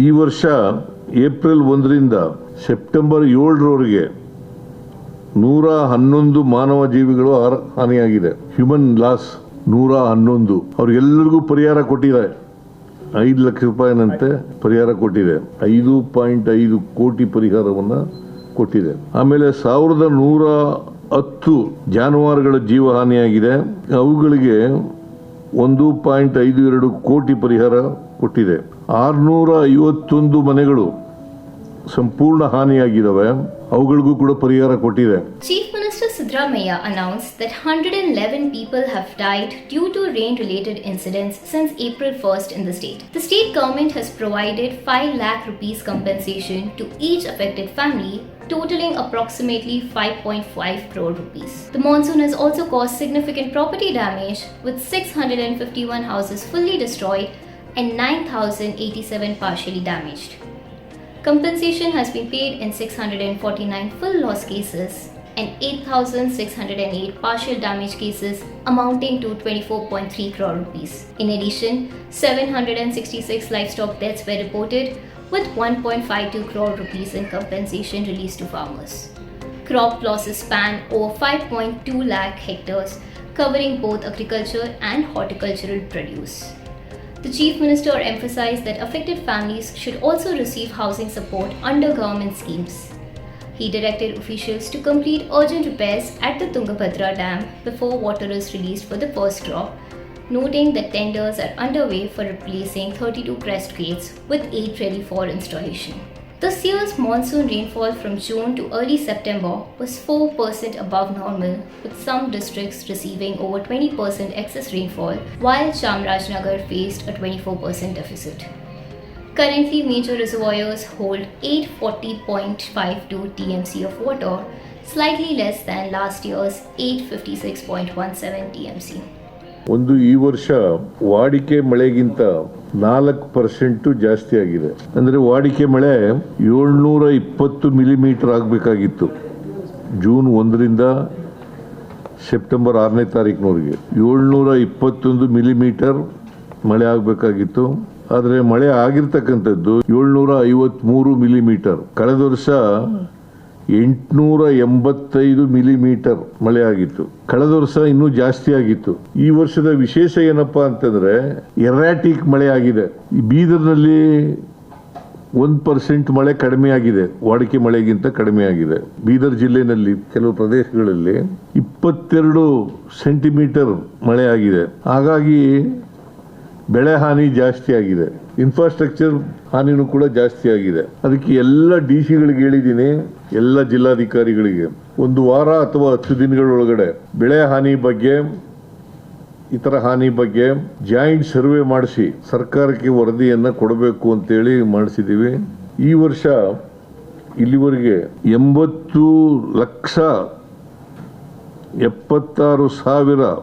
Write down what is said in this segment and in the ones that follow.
ಈ ವರ್ಷ April 1ರಿಂದ September 7ರವರೆಗೆ 111 ಮಾನವ ಜೀವಿಗಳು ಹಾನಿಯಾಗಿದೆ. Human loss 111. ಅವ್ರಿಗೆಲ್ಲರಿಗೂ ಪರಿಹಾರ ಕೊಟ್ಟಿದೆ. 5 ಲಕ್ಷ ರೂಪಾಯಿನಂತೆ ಪರಿಹಾರ ಕೊಟ್ಟಿದೆ. 5.5 ಕೋಟಿ ಪರಿಹಾರವನ್ನು ಕೊಟ್ಟಿದೆ. ಆಮೇಲೆ 1110 ಜಾನುವಾರುಗಳ ಜೀವ ಹಾನಿಯಾಗಿದೆ. ಅವುಗಳಿಗೆ 1.52 ಕೋಟಿ ಪರಿಹಾರ ಕೊಟ್ಟಿದೆ. 651 ಮನೆಗಳು ಸಂಪೂರ್ಣ ಹಾನಿಯಾಗಿದ್ದಾವೆ. ಅವುಗಳಿಗೂ ಕೂಡ ಪರಿಹಾರ ಕೊಟ್ಟಿದೆ. Chief Minister Siddaramaiah announced that 111 people have died due to rain-related incidents since April 1st in the state. The state government has provided 5 lakh rupees compensation to each affected family, totaling approximately 5.5 crore rupees. The monsoon has also caused significant property damage, with 651 houses fully destroyed and 9,087 partially damaged. Compensation has been paid in 649 full loss cases and 8,608 partial damage cases amounting to 24.3 crore rupees. In addition, 766 livestock deaths were reported, with 1.52 crore rupees in compensation released to farmers. Crop losses span over 5.2 lakh hectares, covering both agriculture and horticultural produce. The Chief Minister emphasized that affected families should also receive housing support under government schemes. He directed officials to complete urgent repairs at the Tungabhadra Dam before water is released for the first drop, noting that tenders are underway for replacing 32 crest gates with 8 ready for installation. This year's monsoon rainfall from June to early September was 4% above normal, with some districts receiving over 20% excess rainfall, while Chamarajanagar faced a 24% deficit. Currently, major reservoirs hold 840.52 TMC of water, slightly less than last year's 856.17 TMC. ಈ ವರ್ಷ ವಾಡಿಕೆ ಮಳೆಗಿಂತ 4% ಜಾಸ್ತಿ ಆಗಿದೆ. ಅಂದರೆ ವಾಡಿಕೆ ಮಳೆ 720 millimetre ಆಗಬೇಕಾಗಿತ್ತು. June 1ರಿಂದ September 6ನೇ ತಾರೀಕಿನವರೆಗೆ 721 millimetre ಮಳೆ ಆಗಬೇಕಾಗಿತ್ತು. ಆದರೆ ಮಳೆ ಆಗಿರ್ತಕ್ಕಂಥದ್ದು 753 ಮಿಲಿಮೀಟರ್. ಕಳೆದ ವರ್ಷ 885 ಮಿಲಿಮೀಟರ್ ಮಳೆ ಆಗಿತ್ತು. ಕಳೆದ ವರ್ಷ ಇನ್ನೂ ಜಾಸ್ತಿ ಆಗಿತ್ತು. ಈ ವರ್ಷದ ವಿಶೇಷ ಏನಪ್ಪಾ ಅಂತಂದ್ರೆ ಎರಾಟಿಕ್ ಮಳೆ ಆಗಿದೆ. ಈ ಬೀದರ್ನಲ್ಲಿ 1% ಮಳೆ ಕಡಿಮೆ ಆಗಿದೆ, ವಾಡಿಕೆ ಮಳೆಗಿಂತ ಕಡಿಮೆ ಆಗಿದೆ. ಬೀದರ್ ಜಿಲ್ಲೆನಲ್ಲಿ ಕೆಲವು ಪ್ರದೇಶಗಳಲ್ಲಿ 22 ಸೆಂಟಿಮೀಟರ್ ಮಳೆ ಆಗಿದೆ. ಹಾಗಾಗಿ ಬೆಳೆ ಹಾನಿ ಜಾಸ್ತಿ ಆಗಿದೆ. ಇನ್ಫ್ರಾಸ್ಟ್ರಕ್ಚರ್ ಹಾನಿನೂ ಕೂಡ ಜಾಸ್ತಿ ಆಗಿದೆ. ಅದಕ್ಕೆ ಎಲ್ಲ ಡಿಸಿಗಳಿಗೆ ಹೇಳಿದ್ದೀನಿ, ಎಲ್ಲ ಜಿಲ್ಲಾಧಿಕಾರಿಗಳಿಗೆ 1 ವಾರ ಅಥವಾ 10 ದಿನಗಳೊಳಗಡೆ ಬೆಳೆ ಹಾನಿ ಬಗ್ಗೆ, ಇತರ ಹಾನಿ ಬಗ್ಗೆ ಜಾಯಿಂಟ್ ಸರ್ವೆ ಮಾಡಿಸಿ ಸರ್ಕಾರಕ್ಕೆ ವರದಿಯನ್ನು ಕೊಡಬೇಕು ಅಂತೇಳಿ ಮಾಡಿಸಿದ್ದೀವಿ. ಈ ವರ್ಷ ಇಲ್ಲಿವರೆಗೆ 80,76,000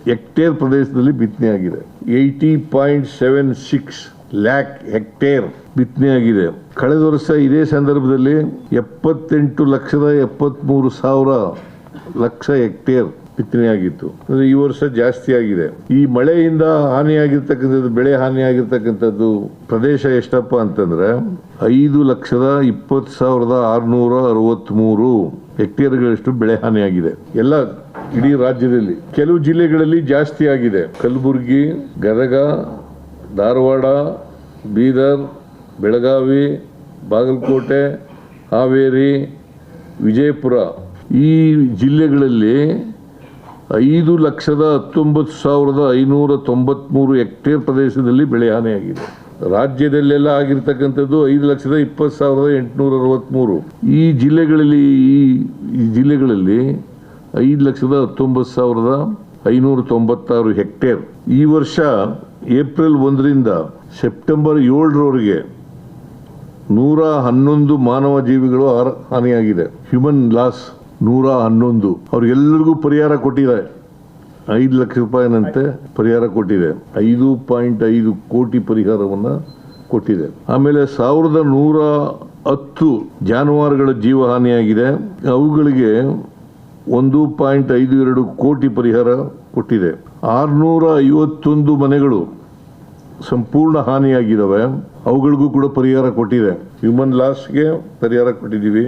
ಹೆಕ್ಟೇರ್ ಪ್ರದೇಶದಲ್ಲಿ ಬಿತ್ತನೆ ಆಗಿದೆ. 80.76 ಲ್ಯಾಕ್ ಹೆಕ್ಟೇರ್ ಬಿತ್ತನೆ ಆಗಿದೆ. ಕಳೆದ ವರ್ಷ ಇದೇ ಸಂದರ್ಭದಲ್ಲಿ 78,73,000 ಹೆಕ್ಟೇರ್ ಬಿತ್ತನೆ ಆಗಿತ್ತು. ಅಂದ್ರೆ ಈ ವರ್ಷ ಜಾಸ್ತಿ ಆಗಿದೆ. ಈ ಮಳೆಯಿಂದ ಹಾನಿಯಾಗಿರ್ತಕ್ಕಂಥದ್ದು, ಬೆಳೆ ಹಾನಿಯಾಗಿರ್ತಕ್ಕಂಥದ್ದು ಪ್ರದೇಶ ಎಷ್ಟಪ್ಪ ಅಂತಂದ್ರೆ 5,20,663 ಹೆಕ್ಟೇರ್ಗಳಷ್ಟು ಬೆಳೆ ಹಾನಿಯಾಗಿದೆ. ಎಲ್ಲ ಇಡೀ ರಾಜ್ಯದಲ್ಲಿ. ಕೆಲವು ಜಿಲ್ಲೆಗಳಲ್ಲಿ ಜಾಸ್ತಿ ಆಗಿದೆ. ಕಲಬುರಗಿ, ಗದಗ, ಧಾರವಾಡ, ಬೀದರ್, ಬೆಳಗಾವಿ, ಬಾಗಲಕೋಟೆ, ಹಾವೇರಿ, ವಿಜಯಪುರ ಈ ಜಿಲ್ಲೆಗಳಲ್ಲಿ 5,19,593 ಹೆಕ್ಟೇರ್ ಪ್ರದೇಶದಲ್ಲಿ ಬೆಳೆ ಹಾನಿಯಾಗಿದೆ. ರಾಜ್ಯದಲ್ಲೆಲ್ಲ ಆಗಿರ್ತಕ್ಕಂಥದ್ದು 5,20,863. ಈ ಜಿಲ್ಲೆಗಳಲ್ಲಿ 5,19,596 ಹೆಕ್ಟೇರ್. ಈ ವರ್ಷ ಏಪ್ರಿಲ್ 1ರಿಂದ ಸೆಪ್ಟೆಂಬರ್ 7ರವರೆಗೆ 111 ಮಾನವ ಜೀವಿಗಳು ಹಾನಿಯಾಗಿದೆ. Human loss 111. ಅವ್ರಿಗೆಲ್ಲರಿಗೂ ಪರಿಹಾರ ಕೊಟ್ಟಿದೆ. 5 ಲಕ್ಷ ರೂಪಾಯಿನಂತೆ ಪರಿಹಾರ ಕೊಟ್ಟಿದೆ. 5.5 ಕೋಟಿ ಪರಿಹಾರವನ್ನು ಕೊಟ್ಟಿದೆ. ಆಮೇಲೆ 1110 ಜಾನುವಾರುಗಳ ಜೀವ ಹಾನಿಯಾಗಿದೆ. ಅವುಗಳಿಗೆ 1.52 ಕೋಟಿ ಪರಿಹಾರ ಕೊಟ್ಟಿದೆ. 651 ಮನೆಗಳು ಸಂಪೂರ್ಣ ಹಾನಿಯಾಗಿದ್ದಾವೆ, ಅವುಗಳಿಗೂ ಕೂಡ ಪರಿಹಾರ ಕೊಟ್ಟಿದೆ. ಹ್ಯೂಮನ್ ಲಾಸ್ಗೆ ಪರಿಹಾರ ಕೊಟ್ಟಿದ್ದೀವಿ,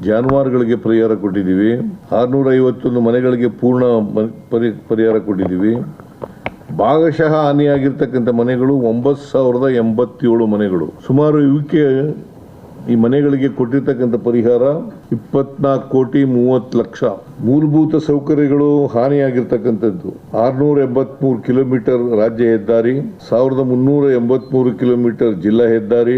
ಜಾನುವಾರುಗಳಿಗೆ ಪರಿಹಾರ ಕೊಟ್ಟಿದ್ದೀವಿ, 651 ಮನೆಗಳಿಗೆ ಪೂರ್ಣ ಪರಿಹಾರ ಕೊಟ್ಟಿದ್ದೀವಿ. ಭಾಗಶಃ ಹಾನಿಯಾಗಿರ್ತಕ್ಕಂಥ ಮನೆಗಳು 9,087 ಮನೆಗಳು. ಸುಮಾರು ಇವಕ್ಕೆ ಈ ಮನೆಗಳಿಗೆ ಕೊಟ್ಟಿರ್ತಕ್ಕಂಥ ಪರಿಹಾರ 24,30,00,000. ಮೂಲಭೂತ ಸೌಕರ್ಯಗಳು ಹಾನಿಯಾಗಿರ್ತಕ್ಕಂಥದ್ದು 683 ಕಿಲೋಮೀಟರ್ ರಾಜ್ಯ ಹೆದ್ದಾರಿ, 1,383 ಕಿಲೋಮೀಟರ್ ಜಿಲ್ಲಾ ಹೆದ್ದಾರಿ,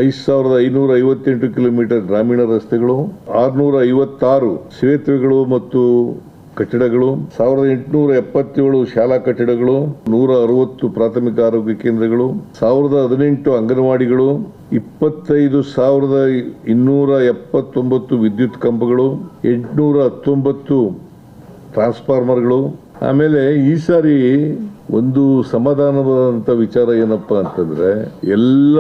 5,558 ಕಿಲೋಮೀಟರ್ ಗ್ರಾಮೀಣ ರಸ್ತೆಗಳು, 656 ಸೇತುವೆಗಳು ಮತ್ತು ಕಟ್ಟಡಗಳು, 1,877 ಶಾಲಾ ಕಟ್ಟಡಗಳು, 160 ಪ್ರಾಥಮಿಕ ಆರೋಗ್ಯ ಕೇಂದ್ರಗಳು, 1,018 ಅಂಗನವಾಡಿಗಳು, 25,279 ವಿದ್ಯುತ್ ಕಂಬಗಳು, 819 ಟ್ರಾನ್ಸ್ಫಾರ್ಮರ್ಗಳು. ಆಮೇಲೆ ಈ ಸಾರಿ ಒಂದು ಸಮಾಧಾನವಾದಂಥ ವಿಚಾರ ಏನಪ್ಪಾ ಅಂತಂದ್ರೆ, ಎಲ್ಲ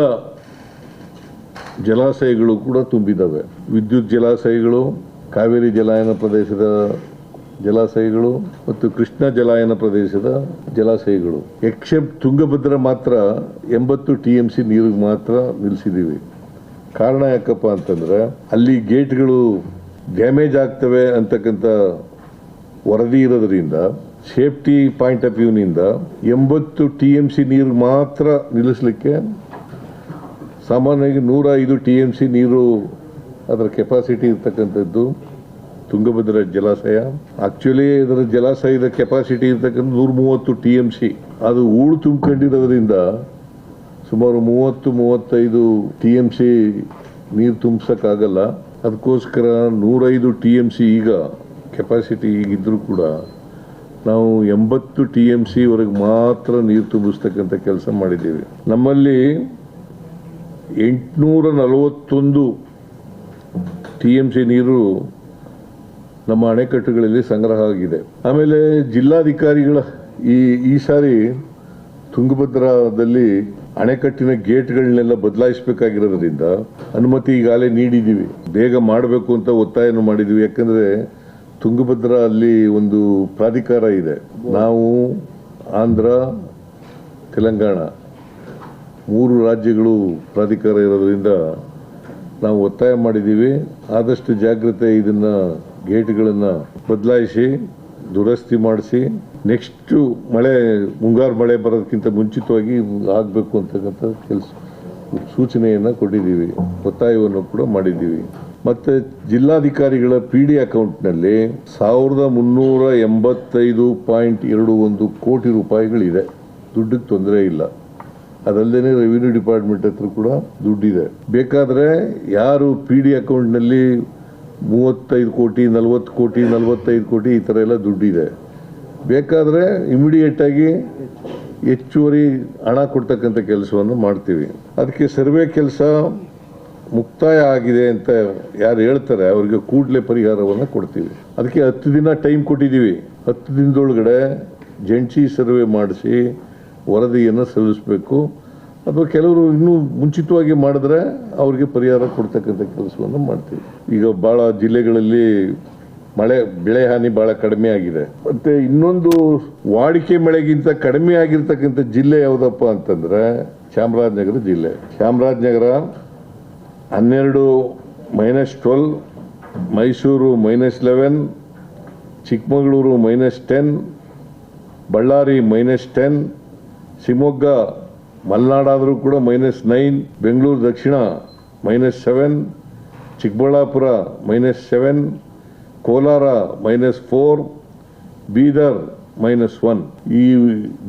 ಜಲಾಶಯಗಳು ಕೂಡ ತುಂಬಿದ್ದಾವೆ. ವಿದ್ಯುತ್ ಜಲಾಶಯಗಳು, ಕಾವೇರಿ ಜಲಾನಯನ ಪ್ರದೇಶದ ಜಲಾಶಯಗಳು ಮತ್ತು ಕೃಷ್ಣ ಜಲಾನಯನ ಪ್ರದೇಶದ ಜಲಾಶಯಗಳು. ಎಕ್ಸೆಪ್ಟ್ ತುಂಗಭದ್ರಾ ಮಾತ್ರ 80 TMC ನೀರಿಗೆ ಮಾತ್ರ ನಿಲ್ಲಿಸಿದ್ದೀವಿ. ಕಾರಣ ಯಾಕಪ್ಪ ಅಂತಂದ್ರೆ, ಅಲ್ಲಿ ಗೇಟ್ಗಳು ಡ್ಯಾಮೇಜ್ ಆಗ್ತವೆ ಅಂತಕ್ಕಂಥ ವರದಿ ಇರೋದ್ರಿಂದ, ಸೇಫ್ಟಿ ಪಾಯಿಂಟ್ ಆಫ್ ವ್ಯೂನಿಂದ 80 TMC ನೀರು ಮಾತ್ರ ನಿಲ್ಲಿಸಲಿಕ್ಕೆ, ಸಾಮಾನ್ಯವಾಗಿ 105 TMC ನೀರು ಅದರ ಕೆಪಾಸಿಟಿ ಇರ್ತಕ್ಕಂಥದ್ದು ತುಂಗಭದ್ರಾ ಜಲಾಶಯ. ಆಕ್ಚುಲಿ ಇದರ ಜಲಾಶಯದ ಕೆಪಾಸಿಟಿ ಇರ್ತಕ್ಕಂಥ 130 TMC. ಅದು ಹೂಳು ತುಂಬಿಕೊಂಡಿರೋದ್ರಿಂದ ಸುಮಾರು 30-35 TMC ನೀರು ತುಂಬಿಸೋಕ್ಕಾಗಲ್ಲ. ಅದಕ್ಕೋಸ್ಕರ 105 TMC ಈಗ ಕೆಪಾಸಿಟಿ ಈಗಿದ್ರೂ ಕೂಡ ನಾವು 80 TMC ವರೆಗೆ ಮಾತ್ರ ನೀರು ತುಂಬಿಸ್ತಕ್ಕಂಥ ಕೆಲಸ ಮಾಡಿದ್ದೀವಿ. ನಮ್ಮಲ್ಲಿ 841 TMC ನೀರು ನಮ್ಮ ಅಣೆಕಟ್ಟುಗಳಲ್ಲಿ ಸಂಗ್ರಹ ಆಗಿದೆ. ಆಮೇಲೆ ಜಿಲ್ಲಾಧಿಕಾರಿಗಳ ಈ ಸಾರಿ ತುಂಗಭದ್ರಾದಲ್ಲಿ ಅಣೆಕಟ್ಟಿನ ಗೇಟ್ಗಳನ್ನೆಲ್ಲ ಬದಲಾಯಿಸಬೇಕಾಗಿರೋದ್ರಿಂದ ಅನುಮತಿ ಈಗಾಗಲೇ ನೀಡಿದ್ದೀವಿ. ಬೇಗ ಮಾಡಬೇಕು ಅಂತ ಒತ್ತಾಯನ ಮಾಡಿದ್ದೀವಿ. ಯಾಕಂದರೆ ತುಂಗಭದ್ರಾ ಅಲ್ಲಿ ಒಂದು ಪ್ರಾಧಿಕಾರ ಇದೆ. ನಾವು ಆಂಧ್ರ, ತೆಲಂಗಾಣ 3 ರಾಜ್ಯಗಳು ಪ್ರಾಧಿಕಾರ ಇರೋದ್ರಿಂದ ನಾವು ಒತ್ತಾಯ ಮಾಡಿದ್ದೀವಿ. ಆದಷ್ಟು ಜಾಗ್ರತೆ ಇದನ್ನ ಗೇಟ್ಗಳನ್ನು ಬದಲಾಯಿಸಿ ದುರಸ್ತಿ ಮಾಡಿಸಿ ನೆಕ್ಸ್ಟು ಮುಂಗಾರು ಮಳೆ ಬರೋದಕ್ಕಿಂತ ಮುಂಚಿತವಾಗಿ ಆಗಬೇಕು ಅಂತಕ್ಕಂಥ ಸೂಚನೆಯನ್ನು ಕೊಟ್ಟಿದ್ದೀವಿ, ಒತ್ತಾಯವನ್ನು ಕೂಡ ಮಾಡಿದ್ದೀವಿ. ಮತ್ತು ಜಿಲ್ಲಾಧಿಕಾರಿಗಳ PD ಅಕೌಂಟ್ನಲ್ಲಿ 1,385.21 ಕೋಟಿ ರೂಪಾಯಿಗಳಿದೆ. ದುಡ್ಡಿಗೆ ತೊಂದರೆ ಇಲ್ಲ. ಅದಲ್ಲದೆ ರೆವಿನ್ಯೂ ಡಿಪಾರ್ಟ್ಮೆಂಟ್ ಹತ್ರ ಕೂಡ ದುಡ್ಡಿದೆ. ಬೇಕಾದರೆ ಯಾರು PD ಅಕೌಂಟ್ನಲ್ಲಿ 35 ಕೋಟಿ, 40 ಕೋಟಿ, 45 ಕೋಟಿ ಈ ಥರ ಎಲ್ಲ ದುಡ್ಡಿದೆ, ಬೇಕಾದರೆ ಇಮಿಡಿಯೇಟ್ ಆಗಿ ಹೆಚ್ಚುವರಿ ಹಣ ಕೊಡ್ತಕ್ಕಂಥ ಕೆಲಸವನ್ನು ಮಾಡ್ತೀವಿ. ಅದಕ್ಕೆ ಸರ್ವೆ ಕೆಲಸ ಮುಕ್ತಾಯ ಆಗಿದೆ ಅಂತ ಯಾರು ಹೇಳ್ತಾರೆ ಅವರಿಗೆ ಕೂಡಲೇ ಪರಿಹಾರವನ್ನು ಕೊಡ್ತೀವಿ. ಅದಕ್ಕೆ 10 ದಿನ ಟೈಮ್ ಕೊಟ್ಟಿದ್ದೀವಿ. 10 ದಿನದೊಳಗಡೆ ಜಂಟಿ ಸರ್ವೆ ಮಾಡಿಸಿ ವರದಿಯನ್ನು ಸಲ್ಲಿಸಬೇಕು. ಅಥವಾ ಕೆಲವರು ಇನ್ನೂ ಮುಂಚಿತವಾಗಿ ಮಾಡಿದ್ರೆ ಅವ್ರಿಗೆ ಪರಿಹಾರ ಕೊಡ್ತಕ್ಕಂಥ ಕೆಲಸವನ್ನು ಮಾಡ್ತೀವಿ. ಈಗ ಭಾಳ ಜಿಲ್ಲೆಗಳಲ್ಲಿ ಬೆಳೆ ಹಾನಿ ಭಾಳ ಕಡಿಮೆ ಆಗಿದೆ. ಮತ್ತು ಇನ್ನೊಂದು ವಾಡಿಕೆ ಮಳೆಗಿಂತ ಕಡಿಮೆ ಆಗಿರ್ತಕ್ಕಂಥ ಜಿಲ್ಲೆ ಯಾವುದಪ್ಪ ಅಂತಂದರೆ ಚಾಮರಾಜನಗರ ಜಿಲ್ಲೆ. ಚಾಮರಾಜನಗರ 12 -12, ಮೈಸೂರು -11, ಚಿಕ್ಕಮಗಳೂರು -10, ಬಳ್ಳಾರಿ -10, ಶಿವಮೊಗ್ಗ ಮಲೆನಾಡಾದರೂ ಕೂಡ -9, ಬೆಂಗಳೂರು ದಕ್ಷಿಣ -7, ಚಿಕ್ಕಬಳ್ಳಾಪುರ -7, ಕೋಲಾರ -4, ಬೀದರ್ -1 ಈ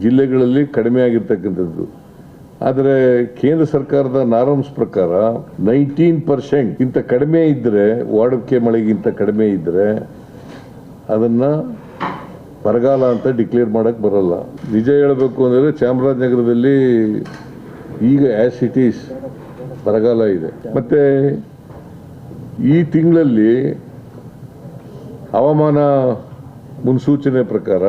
ಜಿಲ್ಲೆಗಳಲ್ಲಿ ಕಡಿಮೆ ಆಗಿರ್ತಕ್ಕಂಥದ್ದು. ಆದರೆ ಕೇಂದ್ರ ಸರ್ಕಾರದ ನಾರ್ಮ್ಸ್ ಪ್ರಕಾರ 19% ಗಿಂತ ಕಡಿಮೆ ಇದ್ದರೆ, ವಾಡಿಕೆ ಮಳೆಗಿಂತ ಕಡಿಮೆ ಇದ್ದರೆ ಅದನ್ನು ಬರಗಾಲ ಅಂತ ಡಿಕ್ಲೇರ್ ಮಾಡಕ್ಕೆ ಬರಲ್ಲ. ನಿಜ ಹೇಳಬೇಕು ಅಂದರೆ ಚಾಮರಾಜನಗರದಲ್ಲಿ ಈಗ ಆಸ್ ಇಟ್ ಈಸ್ ಬರಗಾಲ ಇದೆ. ಮತ್ತು ಈ ತಿಂಗಳಲ್ಲಿ ಹವಾಮಾನ ಮುನ್ಸೂಚನೆ ಪ್ರಕಾರ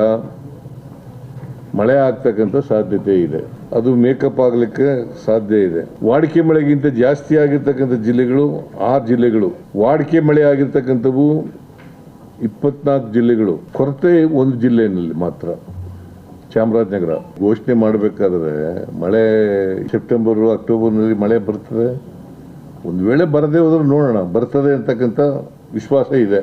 ಮಳೆ ಆಗ್ತಕ್ಕಂಥ ಸಾಧ್ಯತೆ ಇದೆ. ಅದು ಮೇಕಪ್ ಆಗಲಿಕ್ಕೆ ಸಾಧ್ಯ ಇದೆ. ವಾಡಿಕೆ ಮಳೆಗಿಂತ ಜಾಸ್ತಿ ಆಗಿರ್ತಕ್ಕಂಥ ಜಿಲ್ಲೆಗಳು 6 ಜಿಲ್ಲೆಗಳು, ವಾಡಿಕೆ ಮಳೆ ಆಗಿರ್ತಕ್ಕಂಥವು 24 ಜಿಲ್ಲೆಗಳು, ಕೊರತೆ 1 ಜಿಲ್ಲೆಯಲ್ಲಿ ಮಾತ್ರ ಚಾಮರಾಜನಗರ ಘೋಷಣೆ ಮಾಡಬೇಕಾದ್ರೆ ಮಳೆ ಸೆಪ್ಟೆಂಬರ್ ಅಕ್ಟೋಬರ್ನಲ್ಲಿ ಮಳೆ ಬರ್ತದೆ. ಒಂದು ವೇಳೆ ಬರದೇ ಹೋದ್ರೆ ನೋಡೋಣ, ಬರ್ತದೆ ಅಂತಕ್ಕಂಥ ವಿಶ್ವಾಸ ಇದೆ.